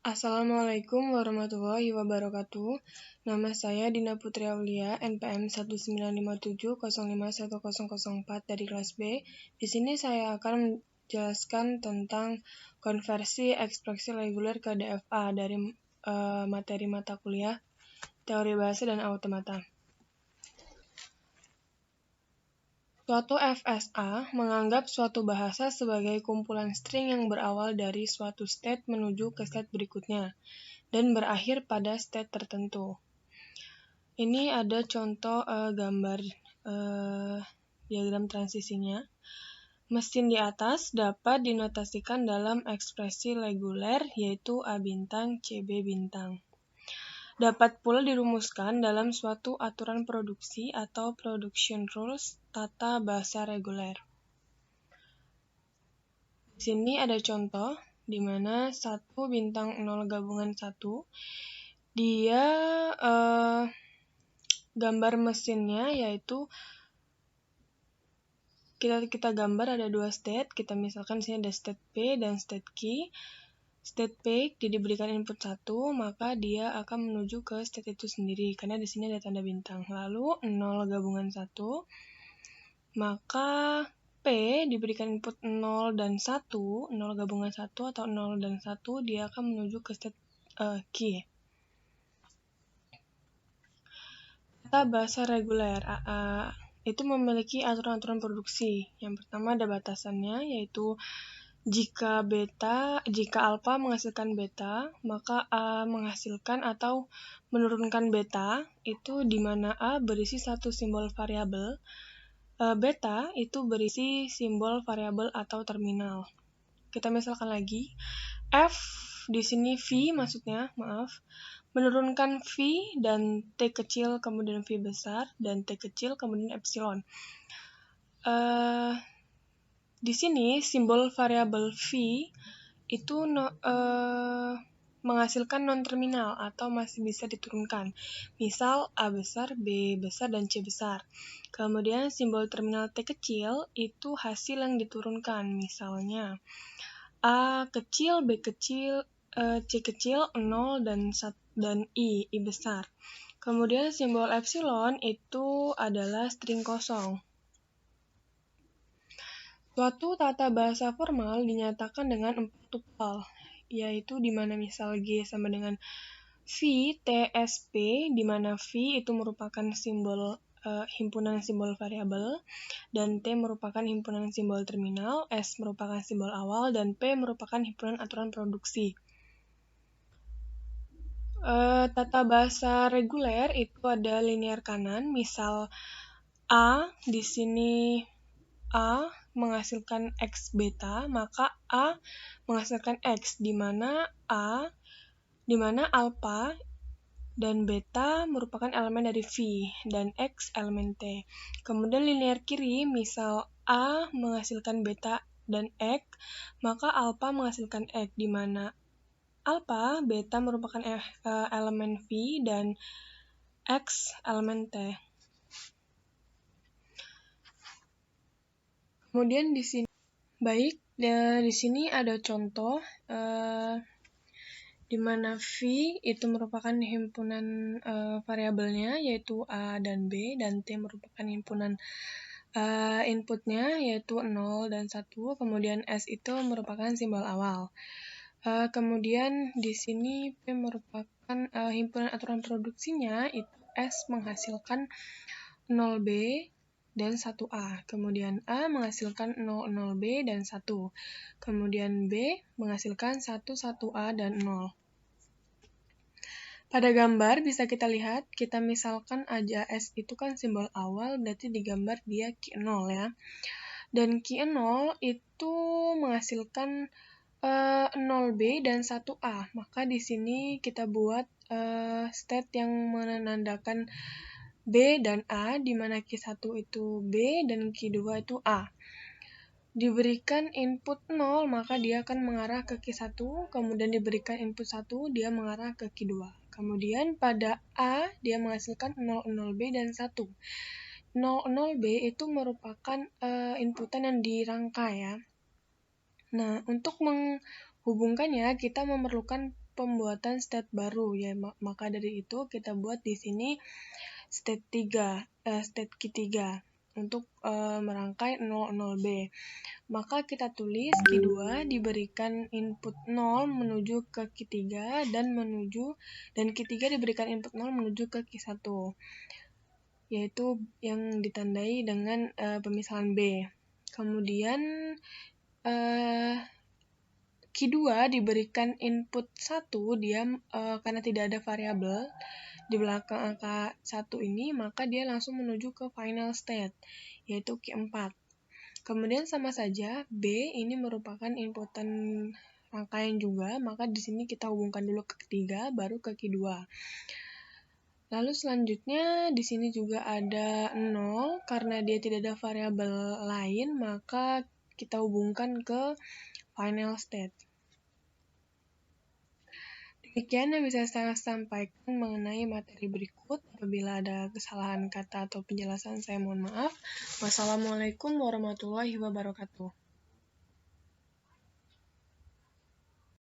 Assalamualaikum warahmatullahi wabarakatuh. Nama saya Dina Putri Aulia, NPM 19570510004 dari kelas B. Di sini saya akan menjelaskan tentang konversi ekspresi reguler ke DFA dari materi mata kuliah Teori Bahasa dan Automata. Suatu FSA menganggap suatu bahasa sebagai kumpulan string yang berawal dari suatu state menuju ke state berikutnya dan berakhir pada state tertentu. Ini ada contoh gambar diagram transisinya. Mesin di atas dapat dinotasikan dalam ekspresi reguler yaitu A bintang CB bintang. Dapat pula dirumuskan dalam suatu aturan produksi atau production rules tata bahasa reguler. Di sini ada contoh di mana 1 bintang 0 gabungan 1 dia gambar mesinnya yaitu kita gambar ada 2 state, kita misalkan di sini ada state P dan state Q. State P diberikan input 1, maka dia akan menuju ke state itu sendiri karena di sini ada tanda bintang. Lalu 0 gabungan 1, maka P diberikan input 0 dan 1, 0 gabungan 1 atau 0 dan 1, dia akan menuju ke state Q. Tata bahasa reguler itu memiliki aturan-aturan produksi. Yang pertama ada batasannya, yaitu jika alfa menghasilkan beta, maka A menghasilkan atau menurunkan beta, itu di mana A berisi satu simbol variabel, beta itu berisi simbol variabel atau terminal. Kita misalkan lagi, F di sini V maksudnya, menurunkan V dan T kecil kemudian V besar dan T kecil kemudian epsilon. Di sini simbol variabel V itu menghasilkan non-terminal atau masih bisa diturunkan. Misal A besar, B besar, dan C besar. Kemudian simbol terminal T kecil itu hasil yang diturunkan. Misalnya A kecil, B kecil, C kecil, 0, dan I besar. Kemudian simbol epsilon itu adalah string kosong. Suatu tata bahasa formal dinyatakan dengan 4 tupel, yaitu di mana misal G sama dengan V, T, S, P, di mana V itu merupakan simbol himpunan simbol variabel, dan T merupakan himpunan simbol terminal, S merupakan simbol awal, dan P merupakan himpunan aturan produksi. Tata bahasa reguler itu ada linear kanan, misal A, di sini A menghasilkan X beta, maka A menghasilkan X, di mana alpha dan beta merupakan elemen dari V, dan X elemen T. Kemudian linear kiri, misal A menghasilkan beta dan X, maka alpha menghasilkan X, di mana alpha, beta merupakan elemen V, dan X elemen T. Kemudian di sini, di sini ada contoh di mana V itu merupakan himpunan variabelnya yaitu A dan B, dan T merupakan himpunan inputnya yaitu 0 dan 1, kemudian S itu merupakan simbol awal. Kemudian di sini P merupakan himpunan aturan produksinya, itu S menghasilkan 0B dan 1A. Kemudian A menghasilkan 00B dan 1. Kemudian B menghasilkan 11A dan 0. Pada gambar bisa kita lihat, kita misalkan aja S itu kan simbol awal, berarti digambar dia Q0 ya. Dan Q0 itu menghasilkan 0B dan 1A. Maka di sini kita buat state yang menandakan B dan A, di mana Q1 itu B dan Q2 itu A. Diberikan input 0, maka dia akan mengarah ke Q1, kemudian diberikan input 1, dia mengarah ke Q2. Kemudian pada A, dia menghasilkan 00B dan 1. 00B itu merupakan inputan yang dirangkai ya. Nah, untuk menghubungkannya, kita memerlukan pembuatan state baru ya. Maka dari itu kita buat di sini state key 3 untuk merangkai 00B. Maka kita tulis key 2 diberikan input 0 menuju ke key 3 dan key 3 diberikan input 0 menuju ke key 1, yaitu yang ditandai dengan pemisahan B. Kemudian key 2 diberikan input 1, dia karena tidak ada variabel di belakang angka 1 ini, maka dia langsung menuju ke final state, yaitu key 4. Kemudian sama saja, B ini merupakan inputan rangkaian juga, maka di sini kita hubungkan dulu ke ketiga, baru ke key 2. Lalu selanjutnya di sini juga ada 0, karena dia tidak ada variabel lain, maka kita hubungkan ke final state. Demikian yang bisa saya sampaikan mengenai materi berikut. Apabila ada kesalahan kata atau penjelasan, saya mohon maaf. Wassalamualaikum warahmatullahi wabarakatuh.